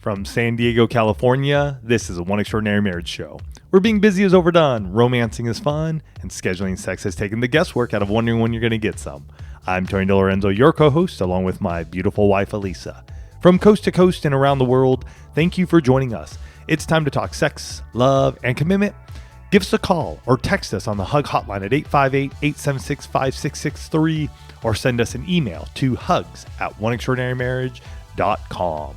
From San Diego, California, this is a One Extraordinary Marriage show, where being busy is overdone, romancing is fun, and scheduling sex has taken the guesswork out of wondering when you're going to get some. I'm Tony DeLorenzo, your co-host, along with my beautiful wife, Elisa. From coast to coast and around the world, thank you for joining us. It's time to talk sex, love, and commitment. Give us a call or text us on the HUG hotline at 858-876-5663 or send us an email to hugs@oneextraordinarymarriage.com.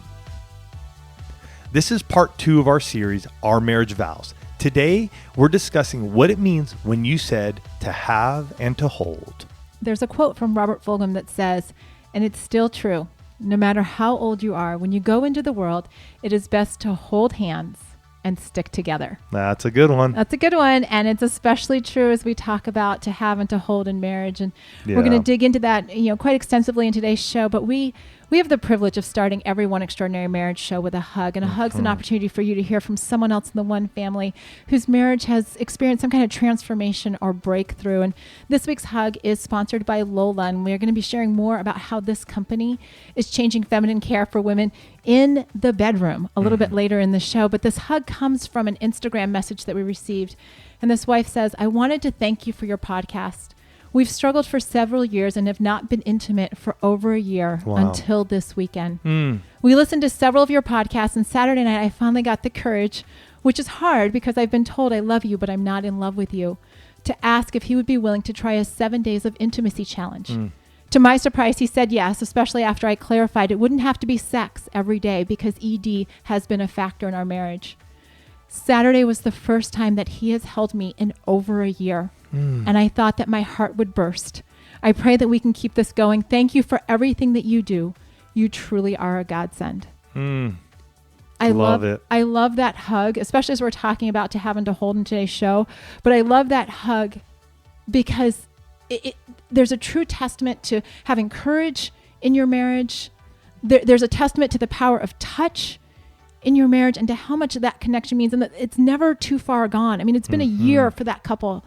This is part 2 of our series, Our Marriage Vows. Today, we're discussing what it means when you said to have and to hold. There's a quote from Robert Fulghum that says, and it's still true, no matter how old you are, when you go into the world, it is best to hold hands and stick together. That's a good one. That's a good one. And it's especially true as we talk about to have and to hold in marriage. And we're going to dig into that, quite extensively in today's show. But we have the privilege of starting every One Extraordinary Marriage show with a hug. And a hug's an opportunity for you to hear from someone else in the one family whose marriage has experienced some kind of transformation or breakthrough. And this week's hug is sponsored by Lola. And we're going to be sharing more about how this company is changing feminine care for women in the bedroom a little bit later in the show. But this hug comes from an Instagram message that we received. And this wife says, I wanted to thank you for your podcast. We've struggled for several years and have not been intimate for over a year until this weekend. We listened to several of your podcasts, and Saturday night I finally got the courage, which is hard because I've been told I love you, but I'm not in love with you, to ask if he would be willing to try a 7 days of intimacy challenge. To my surprise, he said yes, especially after I clarified it wouldn't have to be sex every day because ED has been a factor in our marriage. Saturday was the first time that he has held me in over a year. And I thought that my heart would burst. I pray that we can keep this going. Thank you for everything that you do. You truly are a godsend. I love it. I love that hug, especially as we're talking about to have and to hold in today's show. But I love that hug because there's a true testament to having courage in your marriage. There's a testament to the power of touch in your marriage and to how much that connection means, and that it's never too far gone. I mean, it's been a year for that couple.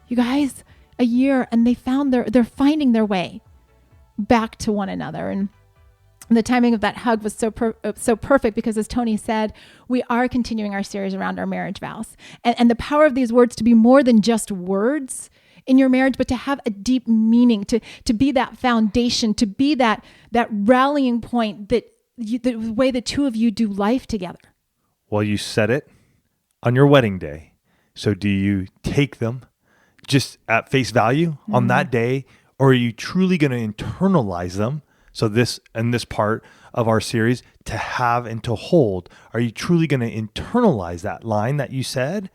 You guys, a year, and they're finding their way back to one another. And the timing of that hug was so perfect because, as Tony said, we are continuing our series around our marriage vows. And the power of these words to be more than just words in your marriage, but to have a deep meaning, to be that foundation, to be that rallying point, the way the two of you do life together. Well, you said it on your wedding day. So do you take them just at face value on that day, or are you truly going to internalize them? So this part of our series, to have and to hold, are you truly going to internalize that line that you said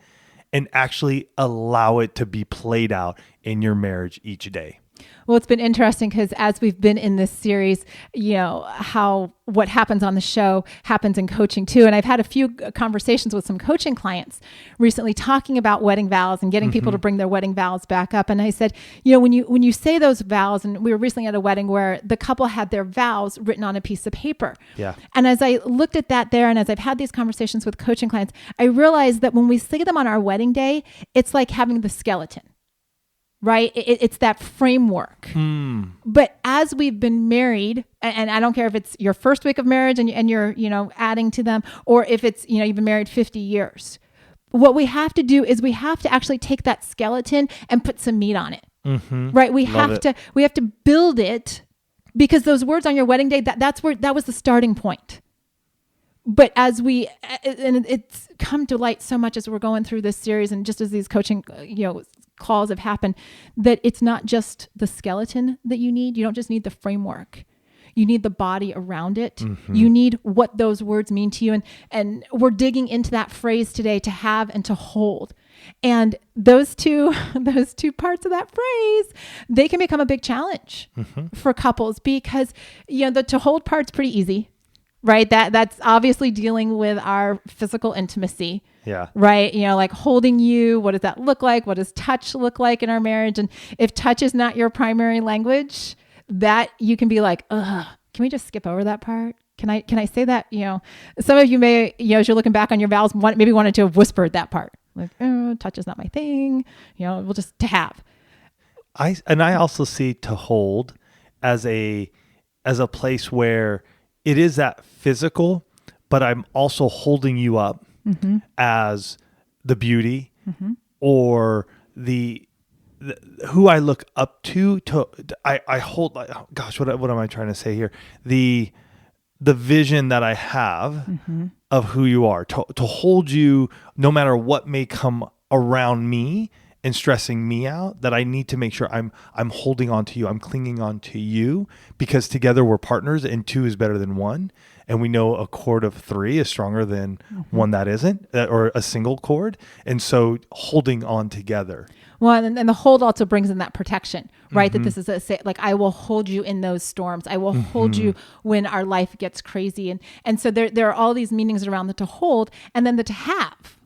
and actually allow it to be played out in your marriage each day? Well, it's been interesting because as we've been in this series, how what happens on the show happens in coaching too. And I've had a few conversations with some coaching clients recently talking about wedding vows and getting people to bring their wedding vows back up. And I said, when you say those vows, and we were recently at a wedding where the couple had their vows written on a piece of paper. Yeah. And as I looked at that there, and as I've had these conversations with coaching clients, I realized that when we say them on our wedding day, it's like having the skeleton. Right? It's that framework. But as we've been married, and I don't care if it's your first week of marriage and you're, adding to them, or if it's, you've been married 50 years, what we have to do is we have to actually take that skeleton and put some meat on it. Right? We have to build it, because those words on your wedding day, that was the starting point. But and it's come to light so much as we're going through this series, and just as these coaching, calls have happened, that it's not just the skeleton that you need. You don't just need the framework. You need the body around it. You need what those words mean to you. And we're digging into that phrase today, to have and to hold. And those two parts of that phrase, they can become a big challenge for couples, because, the to hold part's pretty easy. Right? That's obviously dealing with our physical intimacy. Yeah. Right? like holding you, what does that look like? What does touch look like in our marriage? And if touch is not your primary language, that you can be like, can we just skip over that part? Can I say that? Some of you may, as you're looking back on your vows, maybe wanted to have whispered that part. Like, touch is not my thing. We'll just to have. I also see to hold as a place where it is that physical, but I'm also holding you up as the beauty or the who I look up to I hold, oh gosh, what am I trying to say here? The vision that I have of who you are, to hold you no matter what may come around me and stressing me out, that I need to make sure I'm holding on to you. I'm clinging on to you, because together we're partners and two is better than one. And we know a cord of three is stronger than one that isn't, or a single cord. And so holding on together. Well, and the hold also brings in that protection, right? That this is like, I will hold you in those storms. I will hold you when our life gets crazy. And so there are all these meanings around the to hold, and then the to have,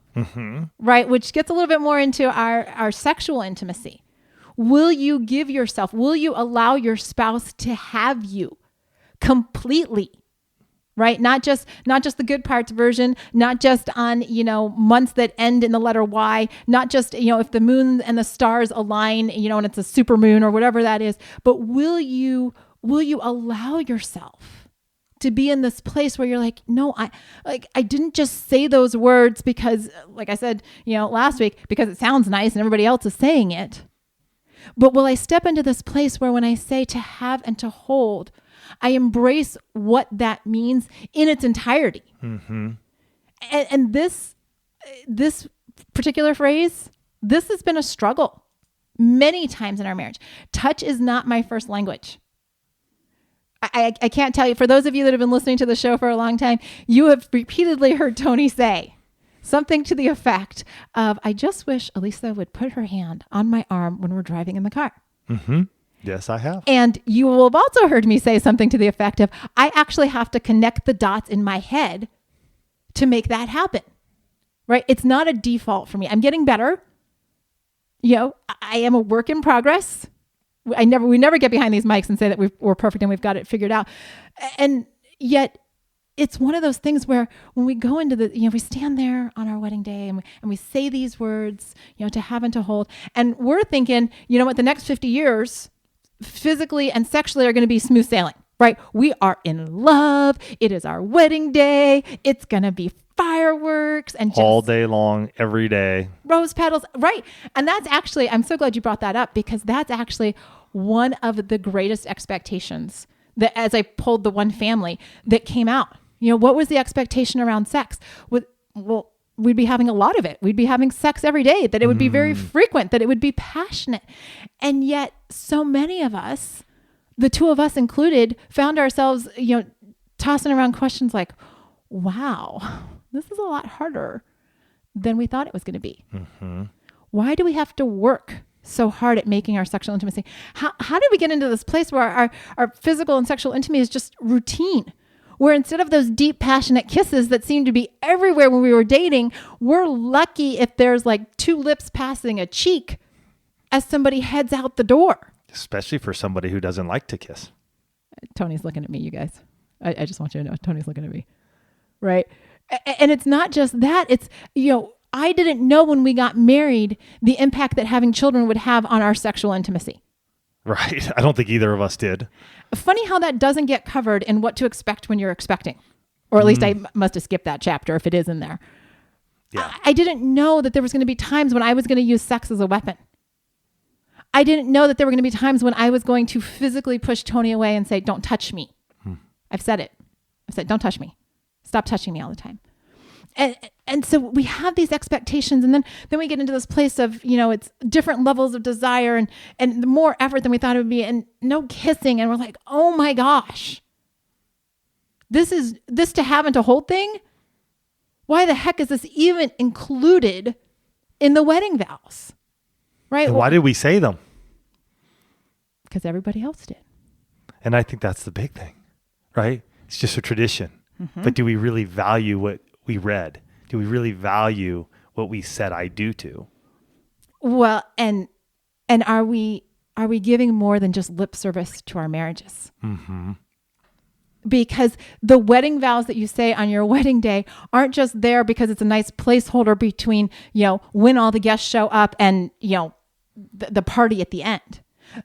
right? Which gets a little bit more into our sexual intimacy. Will you give yourself, will you allow your spouse to have you completely? Right? Not just the good parts version, not just on, months that end in the letter Y, not just, if the moon and the stars align, and it's a super moon or whatever that is, but will you allow yourself to be in this place where you're like, no, I didn't just say those words because, like I said, last week, because it sounds nice and everybody else is saying it. But will I step into this place where when I say to have and to hold, I embrace what that means in its entirety. And this particular phrase, this has been a struggle many times in our marriage. Touch is not my first language. I can't tell you, for those of you that have been listening to the show for a long time, you have repeatedly heard Tony say something to the effect of, I just wish Elisa would put her hand on my arm when we're driving in the car. Yes, I have. And you will have also heard me say something to the effect of, I actually have to connect the dots in my head to make that happen, right? It's not a default for me. I'm getting better. I am a work in progress. We never get behind these mics and say that we're perfect and we've got it figured out. And yet it's one of those things where when we go into we stand there on our wedding day and we say these words, to have and to hold, and we're thinking, what, the next 50 years, physically and sexually, are going to be smooth sailing, right? We are in love. It is our wedding day. It's going to be fireworks and just all day long, every day. Rose petals, right? And that's actually, I'm so glad you brought that up, because that's actually one of the greatest expectations that, as I pulled the one family that came out, what was the expectation around sex? We'd be having a lot of it. We'd be having sex every day, that it would be very frequent, that it would be passionate. And yet so many of us, the two of us included, found ourselves, tossing around questions like, wow, this is a lot harder than we thought it was going to be. Why do we have to work so hard at making our sexual intimacy? How did we get into this place where our physical and sexual intimacy is just routine? Where instead of those deep, passionate kisses that seemed to be everywhere when we were dating, we're lucky if there's like two lips passing a cheek as somebody heads out the door. Especially for somebody who doesn't like to kiss. Tony's looking at me, you guys. I just want you to know, Tony's looking at me. Right? And it's not just that. It's, I didn't know when we got married the impact that having children would have on our sexual intimacy. Right. I don't think either of us did. Funny how that doesn't get covered in what to expect when you're expecting. Or at least I must have skipped that chapter if it is in there. Yeah. I didn't know that there was going to be times when I was going to use sex as a weapon. I didn't know that there were going to be times when I was going to physically push Tony away and say, don't touch me. I've said it. I've said, don't touch me. Stop touching me all the time. And so we have these expectations, and then we get into this place of, it's different levels of desire and more effort than we thought it would be, and no kissing. And we're like, oh my gosh, this to have and to hold thing. Why the heck is this even included in the wedding vows? Right? And why did we say them? Because everybody else did. And I think that's the big thing, right? It's just a tradition. But do we really value what we read? Do we really value what we said I do to? Well, and are we giving more than just lip service to our marriages? Because the wedding vows that you say on your wedding day aren't just there because it's a nice placeholder between, when all the guests show up and, the party at the end.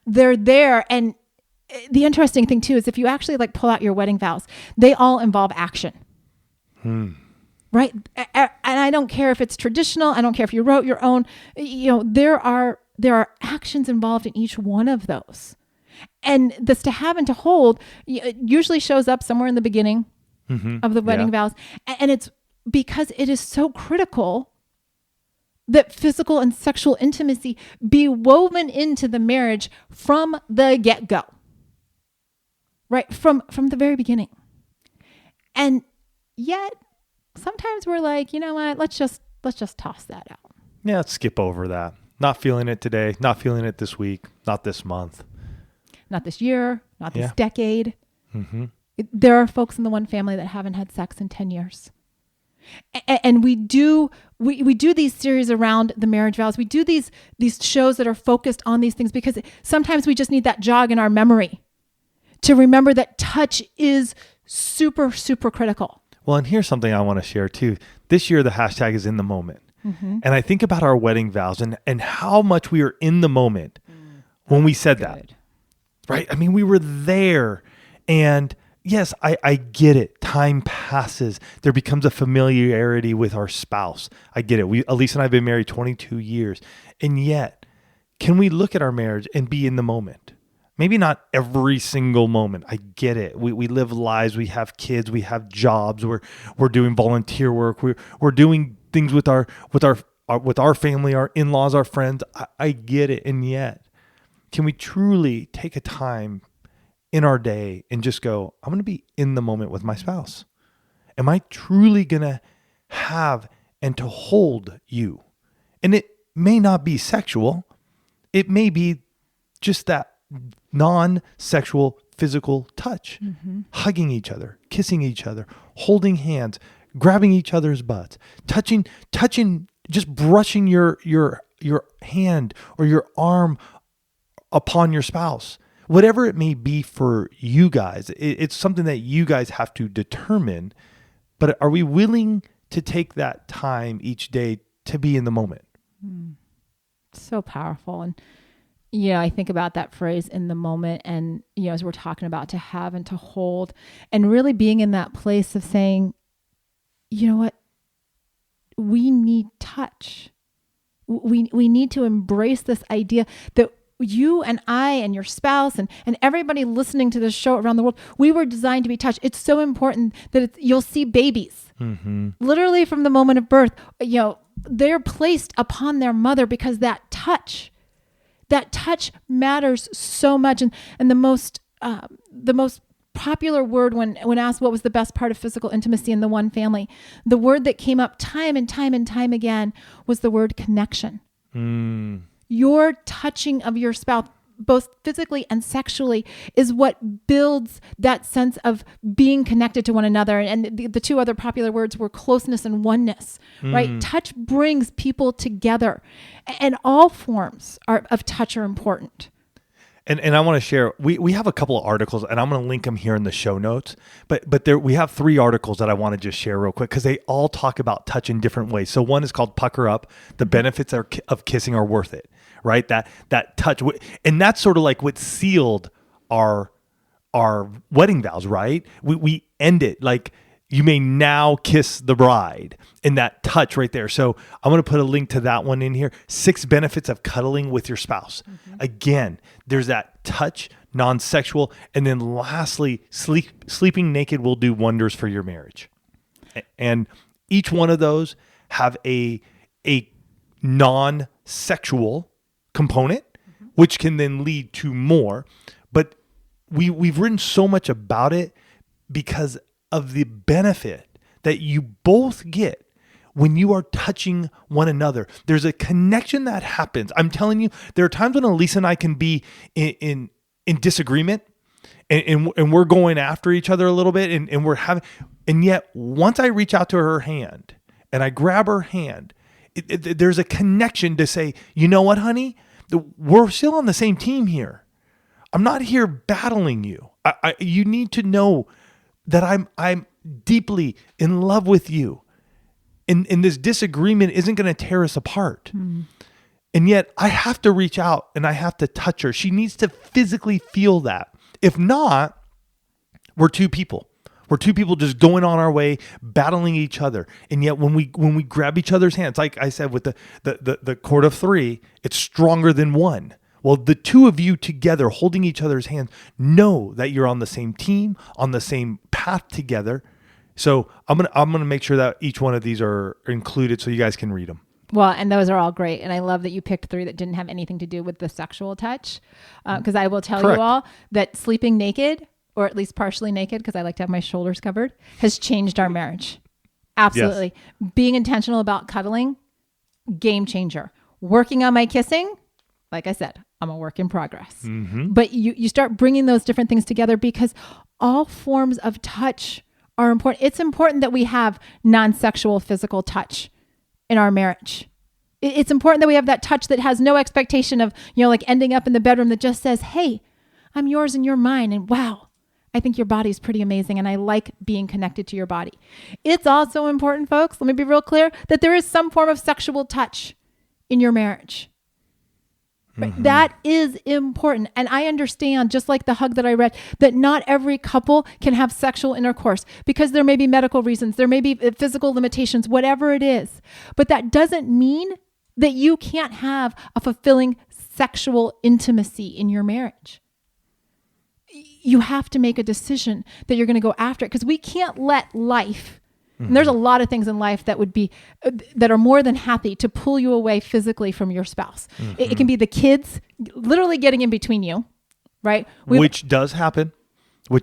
They're there. And the interesting thing too is if you actually pull out your wedding vows, they all involve action. Right? And I don't care if it's traditional. I don't care if you wrote your own. There are actions involved in each one of those. And this to have and to hold usually shows up somewhere in the beginning of the wedding vows. And it's because it is so critical that physical and sexual intimacy be woven into the marriage from the get-go. Right? From the very beginning. And yet, sometimes we're like, you know what? Let's just toss that out. Yeah, let's skip over that. Not feeling it today. Not feeling it this week. Not this month. Not this year. Not this decade. There are folks in the one family that haven't had sex in 10 years. And we do these series around the marriage vows. We do these shows that are focused on these things because sometimes we just need that jog in our memory to remember that touch is super, super critical. Well, and here's something I want to share too. This year, the hashtag is in the moment. And I think about our wedding vows and how much we are in the moment when we said that, right? I mean, we were there, and yes, I get it. Time passes. There becomes a familiarity with our spouse. I get it. Elise and I have been married 22 years. And yet, can we look at our marriage and be in the moment? Maybe not every single moment. I get it. We live lives. We have kids. We have jobs. We're doing volunteer work. We're doing things with our family, our in-laws, our friends. I get it. And yet, can we truly take a time in our day and just go, I'm going to be in the moment with my spouse? Am I truly going to have and to hold you? And it may not be sexual. It may be just that non-sexual physical touch, hugging each other, kissing each other, holding hands, grabbing each other's butts, touching, just brushing your hand or your arm upon your spouse. Whatever it may be for you guys, it's something that you guys have to determine. But are we willing to take that time each day to be in the moment? So powerful. And I think about that phrase, in the moment, and as we're talking about to have and to hold, and really being in that place of saying, you know what, we need touch. We need to embrace this idea that you and I and your spouse and everybody listening to this show around the world, we were designed to be touched. It's so important that you'll see babies literally from the moment of birth, they're placed upon their mother because that touch matters so much. And the most popular word when asked what was the best part of physical intimacy in the one family, the word that came up time and time and time again was the word connection. Your touching of your spouse, both physically and sexually, is what builds that sense of being connected to one another. And the two other popular words were closeness and oneness, right? Touch brings people together, and all forms of touch are important. And I want to share, we have a couple of articles, and I'm going to link them here in the show notes, but we have 3 articles that I want to just share real quick because they all talk about touch in different ways. So one is called Pucker Up. The benefits of kissing are worth it, right? That touch. And that's sort of like what sealed our wedding vows, right? We end it like, you may now kiss the bride, and that touch right there. So I'm going to put a link to that one in here. 6 benefits of cuddling with your spouse. Again, there's that touch, non-sexual. And then lastly, sleeping naked will do wonders for your marriage. And each one of those have a non-sexual component, which can then lead to more. But we've written so much about it because of the benefit that you both get when you are touching one another. There's a connection that happens. I'm telling you, there are times when Elise and I can be in disagreement and we're going after each other a little bit and yet once I reach out to her hand and I grab her hand, there's a connection to say, you know what, honey, we're still on the same team here. I'm not here battling you. You need to know that I'm deeply in love with you. And this disagreement isn't going to tear us apart. And yet I have to reach out and I have to touch her. She needs to physically feel that. If not, we're 2 people. We're two people just going on our way, battling each other. And yet when we grab each other's hands, like I said with the cord of 3, it's stronger than one. Well, the two of you together holding each other's hands know that you're on the same team, on the same path together. So I'm gonna make sure that each one of these are included so you guys can read them. Well, and those are all great. And I love that you picked 3 that didn't have anything to do with the sexual touch. Because I will tell you all that sleeping naked, or at least partially naked, because I like to have my shoulders covered, has changed our marriage. Absolutely. Yes. Being intentional about cuddling, game changer. Working on my kissing, like I said, I'm a work in progress. Mm-hmm. But you start bringing those different things together because all forms of touch are important. It's important that we have non-sexual physical touch in our marriage. It's important that we have that touch that has no expectation of, like ending up in the bedroom that just says, hey, I'm yours and you're mine. And wow, I think your body's pretty amazing. And I like being connected to your body. It's also important, folks, let me be real clear, that there is some form of sexual touch in your marriage. Mm-hmm. That is important. And I understand, just like the hug that I read, that not every couple can have sexual intercourse because there may be medical reasons, there may be physical limitations, whatever it is. But that doesn't mean that you can't have a fulfilling sexual intimacy in your marriage. You have to make a decision that you're going to go after it because we can't let life. And there's a lot of things in life that would be, that are more than happy to pull you away physically from your spouse. Mm-hmm. It can be the kids literally getting in between you, right? Which does happen when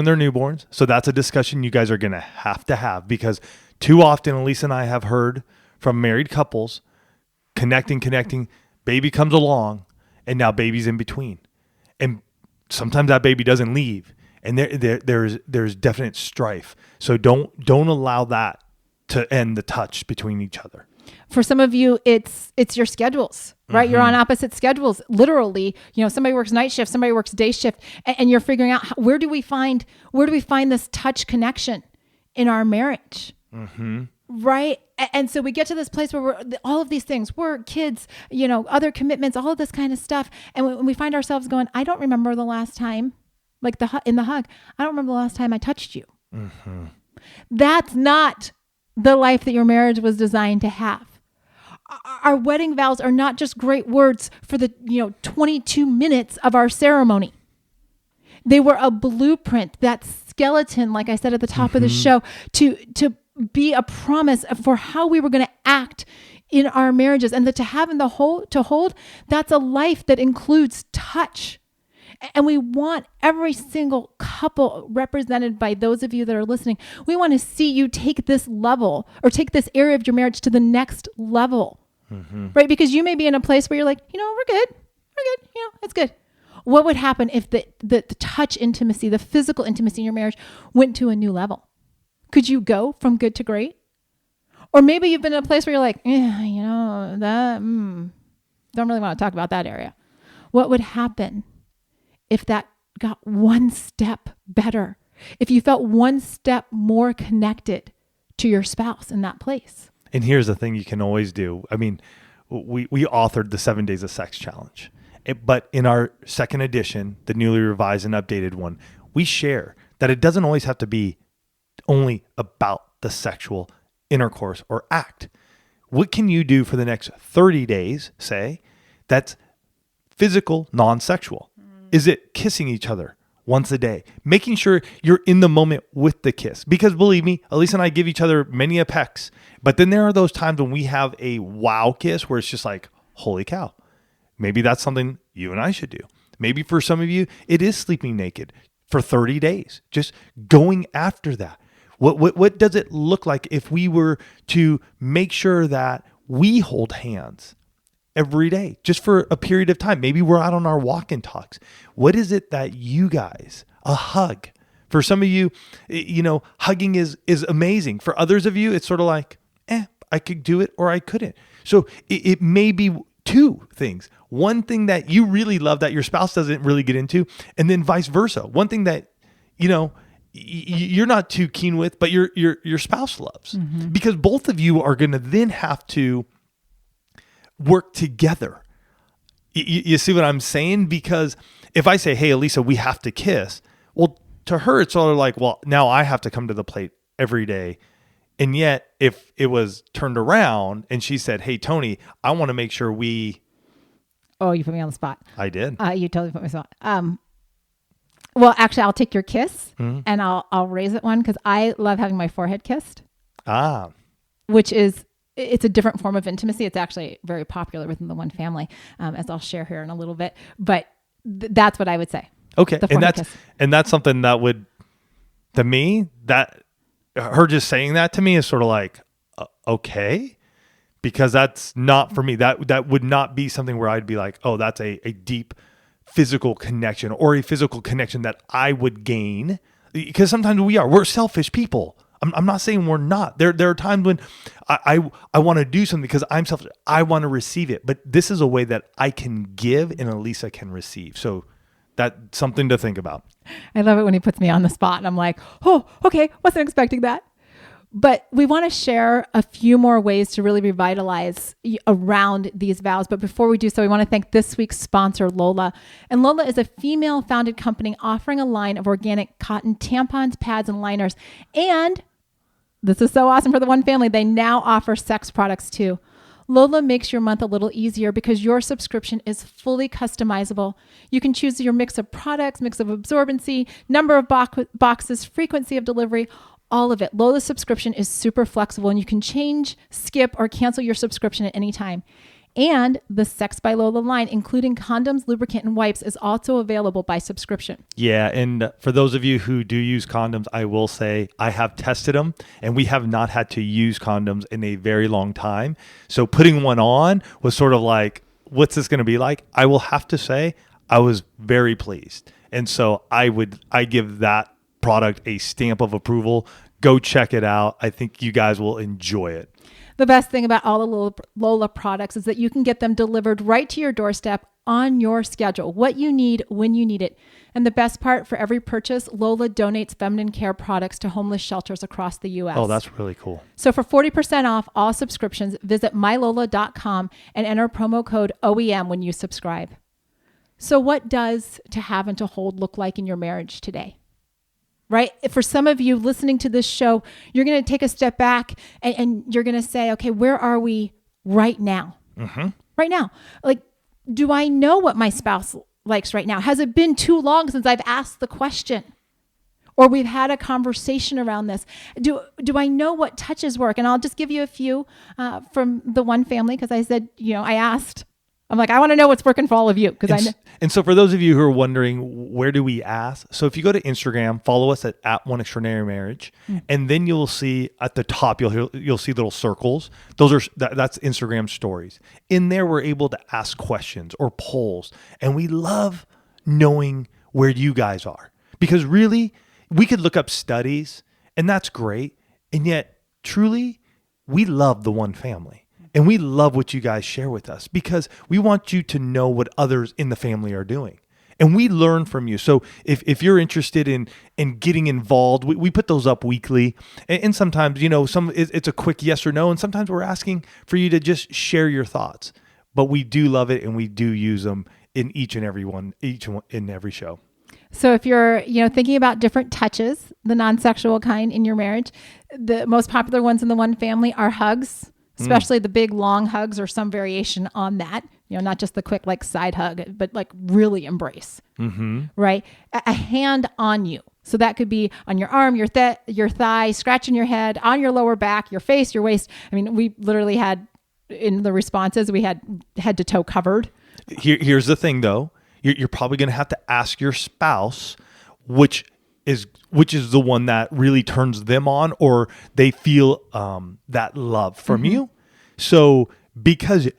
they're newborns. So that's a discussion you guys are going to have because too often, Elisa and I have heard from married couples connecting, baby comes along and now baby's in between. And sometimes that baby doesn't leave. And there's definite strife. So don't allow that to end the touch between each other. For some of you, it's your schedules, right? Mm-hmm. You're on opposite schedules. Literally, somebody works night shift, somebody works day shift, and you're figuring out where do we find this touch connection in our marriage, mm-hmm. right? And so we get to this place where we're all of these things, work, kids, other commitments, all of this kind of stuff, and when we find ourselves going, I don't remember the last time. Like in the hug, I don't remember the last time I touched you. Mm-hmm. That's not the life that your marriage was designed to have. Our wedding vows are not just great words for the 22 minutes of our ceremony. They were a blueprint, that skeleton, like I said at the top mm-hmm. of the show, to be a promise for how we were going to act in our marriages, and that to have in to hold, that's a life that includes touch. And we want every single couple represented by those of you that are listening. We want to see you take this level or take this area of your marriage to the next level, mm-hmm. right? Because you may be in a place where you're like, we're good. It's good. What would happen if the touch intimacy, the physical intimacy in your marriage went to a new level? Could you go from good to great? Or maybe you've been in a place where you're like, don't really want to talk about that area. What would happen if that got one step better, if you felt one step more connected to your spouse in that place? And here's the thing you can always do. I mean, we authored the 7 Days of Sex Challenge, but in our second edition, the newly revised and updated one, we share that it doesn't always have to be only about the sexual intercourse or act. What can you do for the next 30 days, say, that's physical, non-sexual? Is it kissing each other once a day? Making sure you're in the moment with the kiss. Because believe me, Elisa and I give each other many a pecks. But then there are those times when we have a wow kiss where it's just like, holy cow. Maybe that's something you and I should do. Maybe for some of you, it is sleeping naked for 30 days. Just going after that. What does it look like if we were to make sure that we hold hands every day, just for a period of time? Maybe we're out on our walk and talks. What is it that you guys, a hug, for some of you, hugging is amazing. For others of you, it's sort of like, I could do it or I couldn't. So it may be two things. One thing that you really love that your spouse doesn't really get into, and then vice versa. One thing that, you're not too keen with, but your spouse loves, mm-hmm. because both of you are going to then have to work together. You see what I'm saying? Because if I say, hey, Elisa, we have to kiss. Well, to her, it's sort of like, well, now I have to come to the plate every day. And yet if it was turned around and she said, hey, Tony, I want to make sure Oh, you put me on the spot. I did. You totally put me on the spot. Well, actually, I'll take your kiss and I'll raise it one because I love having my forehead kissed. Which is, it's a different form of intimacy. It's actually very popular within the one family, as I'll share here in a little bit. But that's what I would say. Okay. And that's something that would, to me, that her just saying that to me is sort of like, okay, because that's not for me. That would not be something where I'd be like, oh, that's a deep physical connection or a physical connection that I would gain, because sometimes we're selfish people. I'm not saying we're not. There are times when I want to do something because I'm selfish. I want to receive it, but this is a way that I can give and Elisa can receive. So that's something to think about. I love it when he puts me on the spot and I'm like, oh, okay, wasn't expecting that. But we want to share a few more ways to really revitalize around these vows. But before we do so, we want to thank this week's sponsor, Lola. And Lola is a female-founded company offering a line of organic cotton tampons, pads, and liners. And this is so awesome for the one family. They now offer sex products too. Lola makes your month a little easier because your subscription is fully customizable. You can choose your mix of products, mix of absorbency, number of boxes, frequency of delivery, all of it. Lola's subscription is super flexible and you can change, skip, or cancel your subscription at any time. And the Sex by Lola line, including condoms, lubricant, and wipes, is also available by subscription. Yeah, and for those of you who do use condoms, I will say I have tested them, and we have not had to use condoms in a very long time. So putting one on was sort of like, what's this going to be like? I will have to say I was very pleased. And so I give that product a stamp of approval. Go check it out. I think you guys will enjoy it. The best thing about all the Lola products is that you can get them delivered right to your doorstep on your schedule, what you need when you need it. And the best part, for every purchase, Lola donates feminine care products to homeless shelters across the U.S. Oh, that's really cool. So for 40% off all subscriptions, visit mylola.com and enter promo code OEM when you subscribe. So what does to have and to hold look like in your marriage today? Right? For some of you listening to this show, you're going to take a step back and you're going to say, okay, where are we right now? Mm-hmm. Right now. Like, do I know what my spouse likes right now? Has it been too long since I've asked the question? Or we've had a conversation around this? Do I know what touches work? And I'll just give you a few from the one family, because I said, I asked. I'm like, I want to know what's working for all of you. And so for those of you who are wondering, where do we ask? So if you go to Instagram, follow us at One Extraordinary Marriage, and then you'll see at the top, you'll see little circles. That's Instagram stories. In there, we're able to ask questions or polls, and we love knowing where you guys are, because really, we could look up studies, and that's great, and yet truly, we love the one family. And we love what you guys share with us because we want you to know what others in the family are doing. And we learn from you. So if you're interested in getting involved, we put those up weekly. And sometimes, it's a quick yes or no. And sometimes we're asking for you to just share your thoughts. But we do love it, and we do use them in each and every show. So if you're, thinking about different touches, the non-sexual kind in your marriage, the most popular ones in the one family are hugs. Especially the big long hugs or some variation on that, not just the quick like side hug, but like really embrace, right? A hand on you. So that could be on your arm, your thigh, scratching your head, on your lower back, your face, your waist. I mean, we literally had in the responses, we had head to toe covered. Here's the thing though. You're probably going to have to ask your spouse which is the one that really turns them on, or they feel that love from you. So because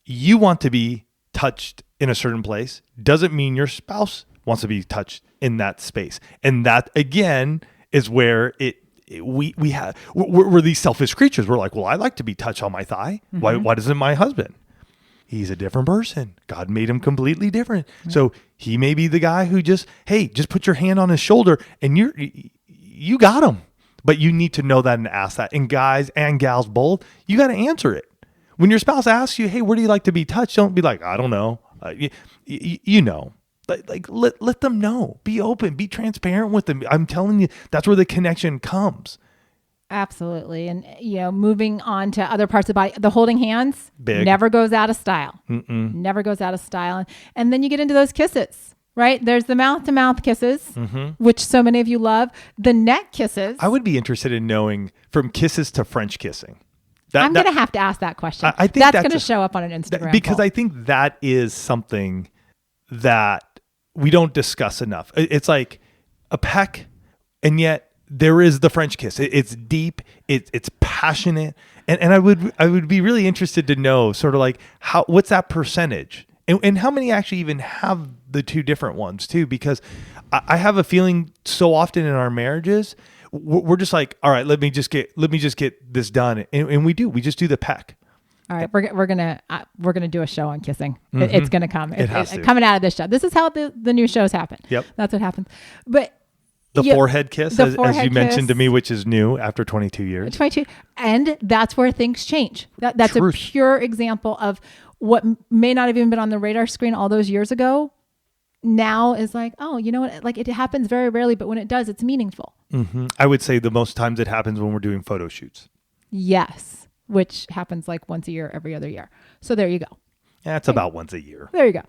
you want to be touched in a certain place doesn't mean your spouse wants to be touched in that space. And that again is where we're these selfish creatures. We're like, well, I like to be touched on my thigh. Why doesn't my husband? He's a different person. God made him completely different. Right. So he may be the guy who just put your hand on his shoulder and you got him. But you need to know that and ask that. And guys and gals both, you got to answer it. When your spouse asks you, hey, where do you like to be touched? Don't be like, I don't know. You know. Let them know. Be open. Be transparent with them. I'm telling you, that's where the connection comes. Absolutely. And, moving on to other parts of the body, the holding hands Big. never goes out of style. Mm-mm. Never goes out of style. And then you get into those kisses, right? There's the mouth-to-mouth kisses, which so many of you love. The neck kisses. I would be interested in knowing from kisses to French kissing. I'm going to have to ask that question. I think that's going to show up on an Instagram because poll. I think that is something that we don't discuss enough. It's like a peck, and yet there is the French kiss. It's deep. It's passionate, and I would be really interested to know sort of like what's that percentage, and how many actually even have the two different ones too? Because I have a feeling so often in our marriages we're just like, all right, let me just get this done, and we just do the peck. All right, we're gonna do a show on kissing. It's gonna come. It's coming out of this show. This is how the new shows happen. Yep, that's what happens. But the forehead kiss, as you mentioned to me, which is new after 22 years. 22, and that's where things change. That's Truth. A pure example of what may not have even been on the radar screen all those years ago. Now is like, oh, you know what? Like it happens very rarely, but when it does, it's meaningful. Mm-hmm. I would say the most times it happens when we're doing photo shoots. Yes, which happens like once a year, every other year. So there you go. Yeah, it's about once a year. There you go.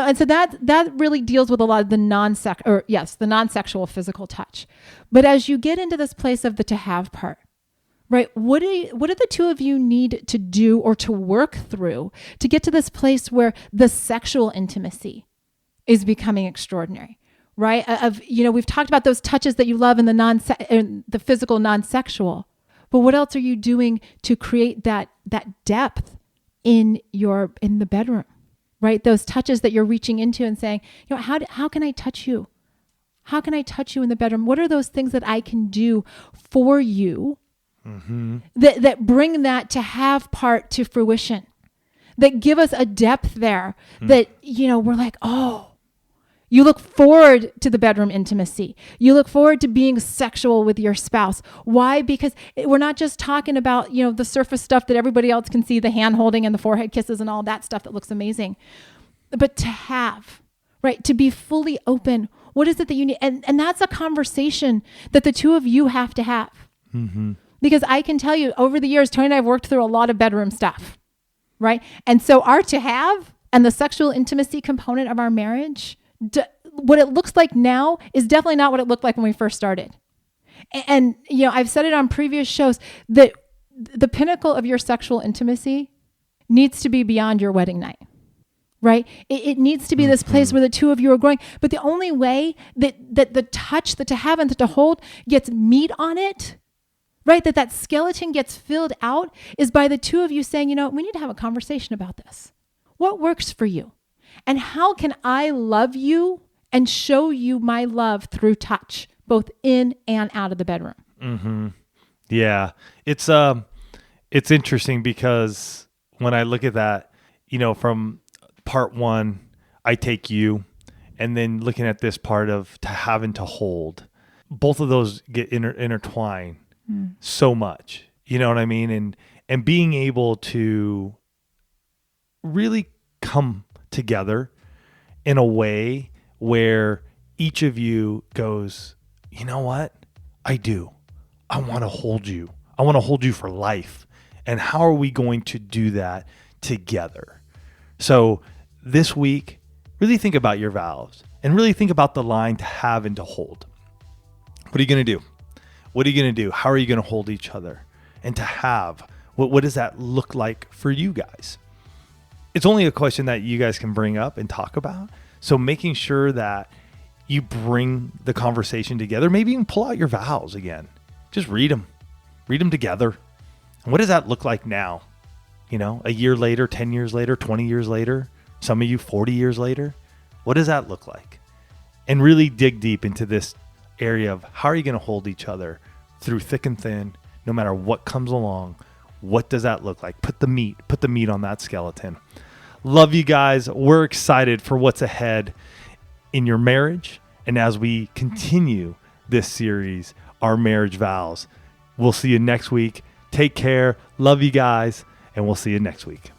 And so that really deals with a lot of the non-sexual physical touch. But as you get into this place of the to have part, right? What do the two of you need to do or to work through to get to this place where the sexual intimacy is becoming extraordinary, right? We've talked about those touches that you love in the physical non-sexual, but what else are you doing to create that depth in the bedroom, right? Those touches that you're reaching into and saying, how can I touch you? How can I touch you in the bedroom? What are those things that I can do for you that bring that to have part to fruition, that give us a depth there that, we're like, oh, you look forward to the bedroom intimacy. You look forward to being sexual with your spouse. Why? Because we're not just talking about, the surface stuff that everybody else can see, the hand holding and the forehead kisses and all that stuff that looks amazing. But to have, right, to be fully open, what is it that you need? And that's a conversation that the two of you have to have. Mm-hmm. Because I can tell you over the years, Tony and I have worked through a lot of bedroom stuff, right? And so our to have and the sexual intimacy component of our marriage, what it looks like now is definitely not what it looked like when we first started. And, I've said it on previous shows that the pinnacle of your sexual intimacy needs to be beyond your wedding night, right? It needs to be this place where the two of you are growing. But the only way that the touch, the to have and the to hold gets meat on it, right? That skeleton gets filled out is by the two of you saying, we need to have a conversation about this. What works for you? And how can I love you and show you my love through touch, both in and out of the bedroom? Mm-hmm. Yeah. It's interesting because when I look at that, from part one, I take you, and then looking at this part of to have and to hold, both of those get intertwined so much. You know what I mean? And being able to really come together in a way where each of you goes, you know what? I do. I want to hold you. I want to hold you for life. And how are we going to do that together? So this week, really think about your vows and really think about the line to have and to hold. What are you going to do? What are you going to do? How are you going to hold each other? And to have, what does that look like for you guys? It's only a question that you guys can bring up and talk about. So making sure that you bring the conversation together, maybe even pull out your vows again. Just read them together. And what does that look like now? A year later, 10 years later, 20 years later, some of you 40 years later, what does that look like? And really dig deep into this area of how are you going to hold each other through thick and thin, no matter what comes along. What does that look like? Put the meat on that skeleton. Love you guys. We're excited for what's ahead in your marriage. And as we continue this series, Our Marriage Vows, we'll see you next week. Take care. Love you guys. And we'll see you next week.